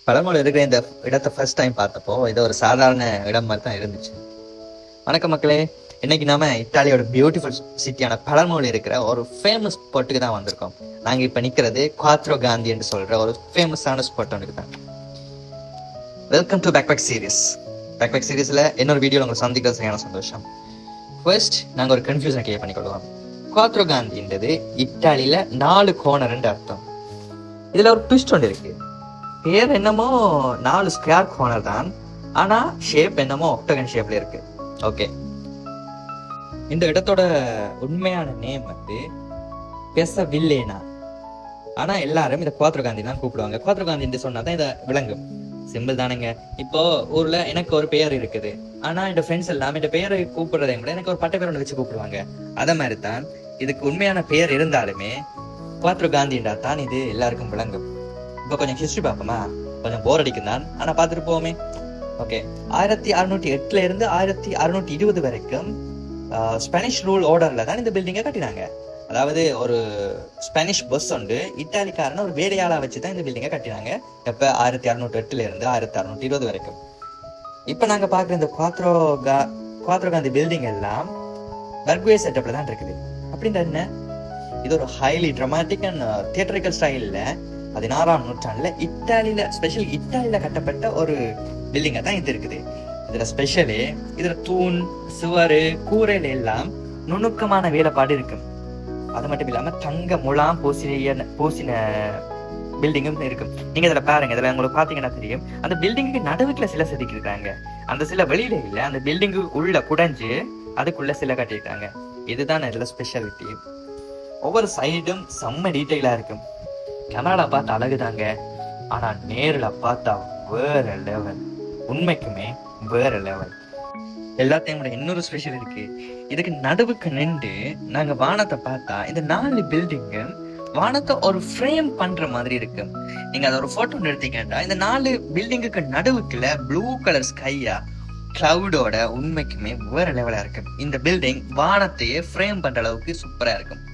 பழமொழி இருக்கிற இந்த இடத்தை ஃபர்ஸ்ட் டைம் பார்த்தப்போ இது ஒரு சாதாரண இடம் மாதிரி தான் இருந்துச்சு. வணக்கம் மக்களே, இன்னைக்கு நாம இத்தாலியோட பியூட்டிஃபுல் சிட்டியான பழமொழி இருக்கிற ஒரு ஃபேமஸ் ஸ்பாட்டுக்கு தான் வந்திருக்கோம். நாங்க இப்ப நிக்கிறது குவாத்ரோ காந்தி என்று சொல்ற ஒரு ஃபேமஸான ஸ்பாட் ஒன்றுக்கு தான். Welcome to backpack series. Backpack சீரீஸ்ல இன்னொரு வீடியோ உங்களுக்கு சந்திக்கிறது சரியான சந்தோஷம். ஃபர்ஸ்ட் நாங்க ஒரு கன்ஃபியூஷன் கிளியர் பண்ணிக்கொள்வோம். குவாத்ரோ காந்தின்றது இத்தாலியில 4 கோணர்ன்னு அர்த்தம். இதுல ஒரு ட்விஸ்ட் ஒன்று இருக்கு. பேர் என்னமோ 4 ஸ்கொயர் கோனர் தான், ஆனா ஷேப் என்னமோ ஒக்டகன் ஷேப்ல இருக்கு. ஓகே, இந்த இடத்தோட உண்மையான நேம் வந்து பெச வில்லேனா, ஆனா எல்லாரும் இதை குவாத்ரோ காந்தி தான் கூப்பிடுவாங்க. குவாத்ரோ காந்தி சொன்னாதான் இதை விளங்கும். சிம்பிள் தானுங்க. இப்போ ஊர்ல எனக்கு ஒரு பெயர் இருக்குது, ஆனா இந்த ஃப்ரெண்ட்ஸ் எல்லாம் இந்த பெயரை கூப்பிடுறதை விட எனக்கு ஒரு பட்ட பேர் ஒன்று வச்சு கூப்பிடுவாங்க. அத மாதிரி தான் இதுக்கு உண்மையான பெயர் இருந்தாலுமே குவாத்ரோ காந்தின்றா தான் இது எல்லாருக்கும் விளங்கும். இப்போ கொஞ்சம் ஹிஸ்டரி பார்ப்போமா? கொஞ்சம் போர் அடிக்கும் தான், ஆனா பார்த்துட்டு போவோமே. ஓகே, 1608 இருந்து 1620 வரைக்கும் ஸ்பானிஷ் ரூல் ஆர்டர்ல தான் இந்த பில்டிங்கை கட்டினாங்க. அதாவது ஒரு ஸ்பானிஷ் பஸ் உண்டு, இத்தாலிக்காரன ஒரு வேலையாளா வச்சுதான் இந்த பில்டிங்கை கட்டினாங்க. எப்ப 1608 இருந்து 1620 வரைக்கும். இப்ப நாங்க பாக்குற இந்த குவாத்ரோ காந்தி பில்டிங் எல்லாம் பர்குவே செட்டப்ல தான் இருக்குது. அப்படின்ற என்ன, இது ஒரு ஹைலி ட்ராமாட்டிக் அண்ட் தியேட்டரிக்கல் ஸ்டைல்ல 16ஆம் நூற்றாண்டுல இத்தாலியில கட்டப்பட்ட ஒரு பில்டிங்கா தான் இது இருக்குது. இதுல ஸ்பெஷலி இதுல தூண், சுவரு, கூரையில எல்லாம் நுணுக்கமான வேலைப்பாடு இருக்கும். அது மட்டும் இல்லாம தங்க முலாம் பூசின பில்டிங்கும் இருக்கும். நீங்க இதுல பாருங்க, இதுல உங்களுக்கு பாத்தீங்கன்னா தெரியும், அந்த பில்டிங்குக்கு நடுவுக்குள்ள சில செதுக்கி இருக்காங்க. அந்த சில வெளியில இல்ல, அந்த பில்டிங்கு உள்ள குடைஞ்சு அதுக்குள்ள சில கட்டியிருக்காங்க. இதுதான் இதுல ஸ்பெஷாலிட்டி. ஒவ்வொரு சைடும் செம்ம டீட்டெயிலா இருக்கும். கேமரால பார்த்து அழகுதாங்க, ஆனா நேரில் பார்த்தா வேற லெவல். உண்மைக்குமே வேற லெவல். எல்லாத்தையும் விட இன்னொரு ஸ்பெஷல் இருக்கு. இதுக்கு நடுவுக்கு நின்று நாங்க வானத்தை பார்த்தா இந்த 4 பில்டிங்கு வானத்தை ஒரு ஃப்ரேம் பண்ற மாதிரி இருக்கு. நீங்க அதை ஒரு போட்டோ எடுத்தீங்கன்னா இந்த 4 பில்டிங்குக்கு நடுவுக்குள்ள ப்ளூ கலர் ஸ்கையா கிளவுடோட உண்மைக்குமே வேற லெவலா இருக்கு. இந்த பில்டிங் வானத்தையே ஃப்ரேம் பண்ற அளவுக்கு சூப்பரா இருக்கும்.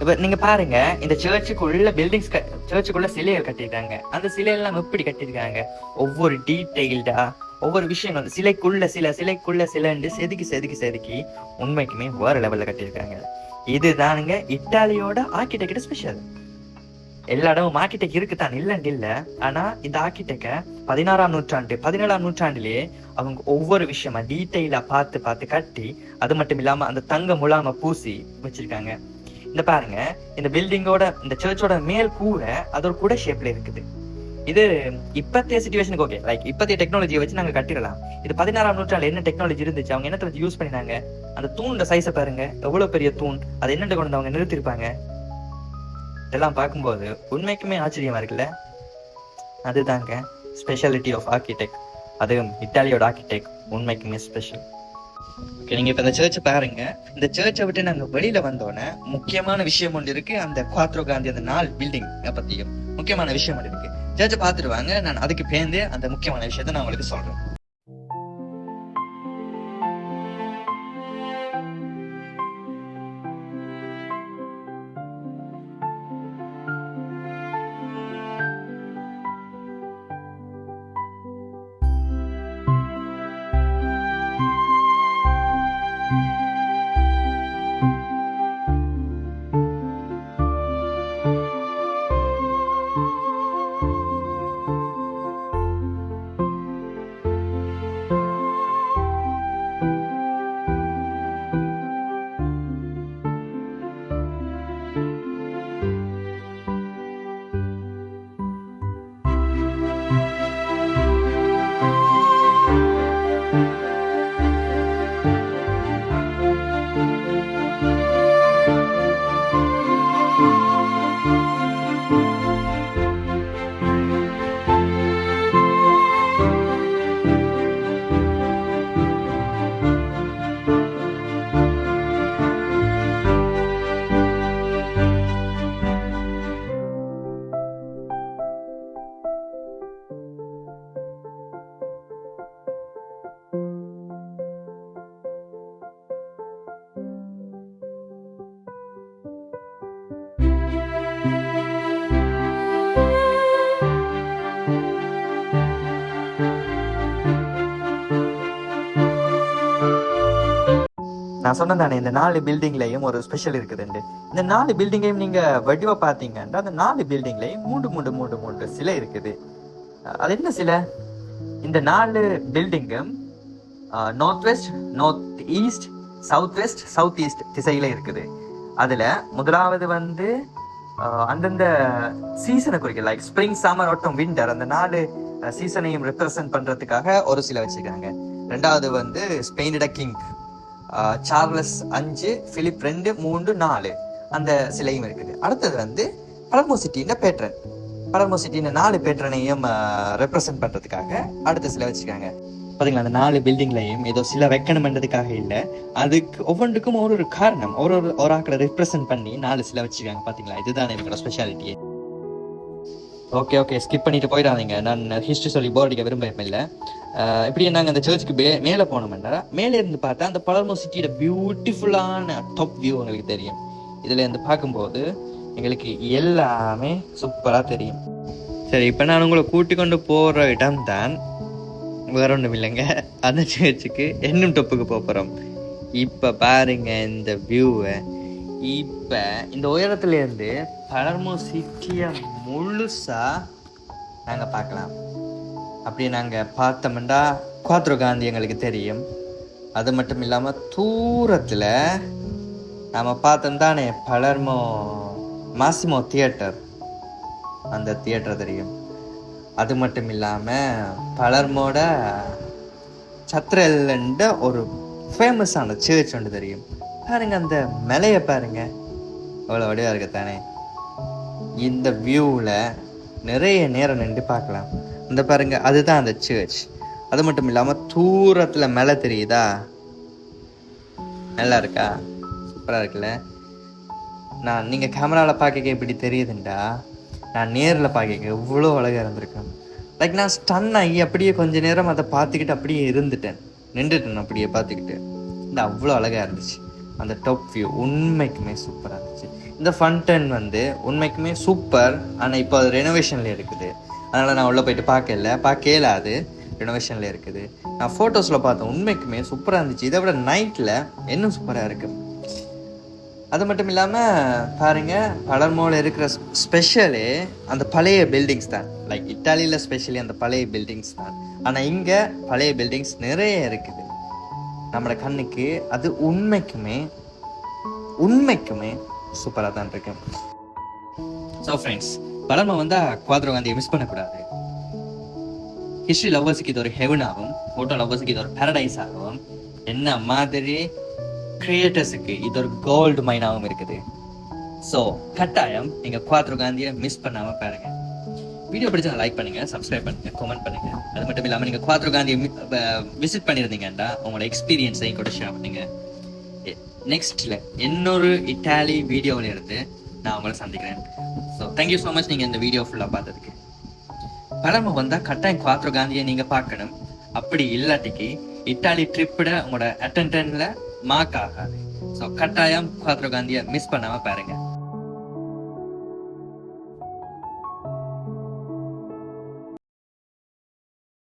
இப்ப நீங்க பாருங்க, இந்த சர்ச்சுக்குள்ள சிலைகள் கட்டிருக்காங்க. அந்த சிலையெல்லாம் எப்படி கட்டிருக்காங்க, ஒவ்வொரு டீட்டெயில்டா ஒவ்வொரு விஷயங்கள் சிலைக்குள்ள சிலைன்னு செதுக்கி உண்மைக்குமே வேற லெவல்ல கட்டியிருக்காங்க. இதுதானுங்க இத்தாலியோட ஆர்கிடெக்ட் ஸ்பெஷல். எல்லா இடமும் ஆர்கிடெக்ட் இருக்குதான், இல்லன்னு இல்ல. ஆனா இந்த ஆர்கிடெக்ட 17ஆம் நூற்றாண்டிலேயே அவங்க ஒவ்வொரு விஷயமா டீட்டெயிலா பார்த்து கட்டி, அது மட்டும் இல்லாம அந்த தங்க முலாம பூசி வச்சிருக்காங்க. இந்த பாருங்க, இந்த பில்டிங்கோட இந்த சர்ச்சோட மேல் கூரை அதோட கூட ஷேப்ல இருக்குது. இது இப்பத்திய சிச்சுவேஷனுக்கு ஓகே, லைக் இப்பத்திய டெக்னாலஜியை வச்சு நாங்க கட்டிடலாம். இது 16ஆம் நூற்றாண்டுல என்ன டெக்னாலஜி இருந்துச்சு, அவங்க என்னத்தை வச்சு யூஸ் பண்ணினாங்க, அந்த தூணோட சைஸை பாருங்க, எவ்வளவு பெரிய தூண், அது என்னென்ன கொண்டு அவங்க நிறுத்திருப்பாங்க. இதெல்லாம் பார்க்கும்போது உண்மைக்குமே ஆச்சரியமா இருக்குல்ல. அதுதாங்க ஸ்பெஷாலிட்டி ஆஃப் ஆர்கிடெக்ட். அதுவும் இத்தாலியோட ஆர்கிடெக்ட் உண்மைக்குமே ஸ்பெஷல். நீங்க இப்ப இந்த சர்ச்சை பாருங்க. இந்த சர்ச்சை விட்டு நாங்க வெளியில வந்தோன்னே முக்கியமான விஷயம் ஒன்று இருக்கு. அந்த குவாத்ரோ காந்தி அந்த 4 பில்டிங் பத்தியும் முக்கியமான விஷயம் ஒன்று இருக்கு. சர்ச்சை பார்த்துருவாங்க, நான் அதுக்கு பேர்ந்து அந்த முக்கியமான விஷயத்த நான் உங்களுக்கு சொல்றேன். நான் சொன்னேன் தானே இந்த 4 பில்டிங்லயும் ஒரு ஸ்பெஷல் இருக்குதுண்டு. இந்த 4 பில்டிங்கையும் நீங்க வடிவா பாத்தீங்கன்னா அந்த 4 பில்டிங்லயும் 3 சிலை இருக்குது. அது என்ன சிலை? இந்த 4 பில்டிங்கும் north west, north east, south east திசையில இருக்குது. அதுல முதலாவது வந்து அந்தந்த சீசனை குறிக்க, like spring, summer, autumn, winter, அந்த 4 சீசனையும் ரெப்ரசன்ட் பண்றதுக்காக ஒரு சிலை வச்சிருக்காங்க. ரெண்டாவது வந்து ஸ்பெயினோட கிங் சார்லஸ் 5, பிலிப் 2, 3, 4 அந்த சிலையும் இருக்குது. அடுத்தது வந்து பலர்மோ சிட்டியின் பேட்ரன், பலர்மோ சிட்டியின் 4 பேட்ரனையும் ரெப்ரசன்ட் பண்றதுக்காக அடுத்த சிலை வச்சிருக்காங்க. பாத்தீங்களா, அந்த 4 பில்டிங்லையும் ஏதோ சில வைக்கணும்ன்றதுக்காக இல்லை, அதுக்கு ஒவ்வொன்றுக்கும் ஒரு காரணம், ஒரு ஆக்களை ரெப்ரசன்ட் பண்ணி 4 சிலை வச்சிருக்காங்க. பாத்தீங்களா, இதுதான் என்னோட ஸ்பெஷாலிட்டியே. ஓகே ஸ்கிப் பண்ணிட்டு போயிடாதீங்க. நான் ஹிஸ்ட்ரி சொல்லி போர் அடிக்க விரும்பல. இப்படியே நாங்கள் அந்த சர்ச்சுக்கு மேலே போனோம்னா மேலே இருந்து பார்த்தா அந்த பலர்மோ சிட்டியோட பியூட்டிஃபுல்லான டாப் வியூ எங்களுக்கு தெரியும். இதுல இருந்து பார்க்கும்போது எங்களுக்கு எல்லாமே சூப்பரா தெரியும். சரி, இப்போ நான் உங்களை கூட்டி கொண்டு போற இடம் தான் வேற ஒன்றும் இல்லைங்க, அந்த சர்ச்சுக்கு இன்னும் டொப்புக்கு போகிறோம். இப்போ பாருங்க இந்த வியூவை. இப்போ இந்த உயரத்துல இருந்து பலர்மோ சிட்டியை முழுசா நாங்கள் பார்க்கலாம். அப்படியே நாங்கள் பார்த்தோம்னா குவாத்ரோ காந்தி எங்களுக்கு தெரியும். அது மட்டும் இல்லாமல் தூரத்தில் நாம் பார்த்தோம் தானே பலர்மோ மாசிமோ தியேட்டர், அந்த தியேட்டர் தெரியும். அது மட்டும் இல்லாமல் பலர்மோட சத்ரல்ன்ற ஒரு ஃபேமஸான சர்ச் ஒன்று தெரியும். பாருங்க அந்த மலையை பாருங்க, அவ்வளோ வடிவா இருக்கத்தானே. இந்த வியூவில் நிறைய நேரம் நின்று பார்க்கலாம். இந்த பாருங்க, அதுதான் அந்த சர்ச். அது மட்டும் இல்லாமல் தூரத்தில் மலை தெரியுதா, நல்லா இருக்கா, சூப்பராக இருக்குல்ல. நீங்கள் கேமராவில் பார்க்க இப்படி தெரியுதுண்டா, நான் நேரில் பார்க்க எவ்வளோ அழகாக இருந்திருக்கேன். லைக் நான் ஸ்டன் ஆகி அப்படியே கொஞ்ச நேரம் அதை பார்த்துக்கிட்டு அப்படியே நின்றுட்டேன் அப்படியே பார்த்துக்கிட்டு. இந்த அவ்வளோ அழகாக இருந்துச்சு. அந்த டாப் வியூ உண்மைக்குமே சூப்பராக இருந்துச்சு. இந்த ஃபன்டன் வந்து உண்மைக்குமே சூப்பர். ஆனால் இப்போ அது ரெனோவேஷனில் இருக்குது, அதனால் நான் உள்ளே போயிட்டு பார்க்கல, அது ரெனோவேஷனில் இருக்குது. நான் ஃபோட்டோஸில் பார்த்தேன், உண்மைக்குமே சூப்பராக இருந்துச்சு. இதை விட நைட்டில் இன்னும் சூப்பராக இருக்குது. அது மட்டும் இல்லாமல் பாருங்கள், பலர்மோவில் இருக்கிற ஸ்பெஷலே அந்த பழைய பில்டிங்ஸ் தான். லைக் இட்டாலியில் ஸ்பெஷலி அந்த பழைய பில்டிங்ஸ் தான். ஆனால் இங்கே பழைய பில்டிங்ஸ் நிறைய இருக்குது நம்மளோட கண்ணுக்கு. அது உண்மைக்குமே சூப்பராக தான் இருக்கு. ஸோ ஃப்ரெண்ட்ஸ், பலர்மோ வந்தால் குவாத்ரோ காந்தியை மிஸ் பண்ணக்கூடாது. ஹிஸ்ட்ரி லவ்வர்ஸுக்கு இது ஒரு ஹெவனாகவும், ஃபோட்டோ லவ்வர்ஸுக்கு இது ஒரு பேரடைஸ் ஆகவும், என்ன மாதிரி கிரியேட்டர்ஸுக்கு இது ஒரு கோல்டு மைனாகவும் இருக்குது. ஸோ கட்டாயம் நீங்கள் குவாத்ரோ காந்தியை மிஸ் பண்ணாமல் பாருங்க. வீடியோ பிடிச்சா லைக் பண்ணுங்க, சப்ஸ்கிரைப் பண்ணுங்க, கமெண்ட் பண்ணுங்க. அது மட்டும் இல்லாமல் நீங்கள் குவாத்ரோ காந்தியை விசிட் பண்ணியிருந்தீங்கன்னா உங்களோட எக்ஸ்பீரியன்ஸையும் கூட ஷேர் பண்ணுங்க. நெக்ஸ்ட்ல இன்னொரு இட்டாலி வீடியோவில் இருந்து நான் உங்களை சந்திக்கிறேன். ஸோ தேங்க்யூ ஸோ மச் நீங்கள் இந்த வீடியோ ஃபுல்லாக பார்த்ததுக்கு. பலர்மோ வந்தால் கட்டாயம் குவாத்ரோ காந்தியை நீங்கள் பார்க்கணும். அப்படி இல்லாட்டிக்கு இட்டாலி ட்ரிப்பிட உங்களோட அட்டெண்டன்ல மார்க் ஆகாது. ஸோ கட்டாயம் குவாத்ரோ காந்தியை மிஸ் பண்ணாமல் பாருங்க.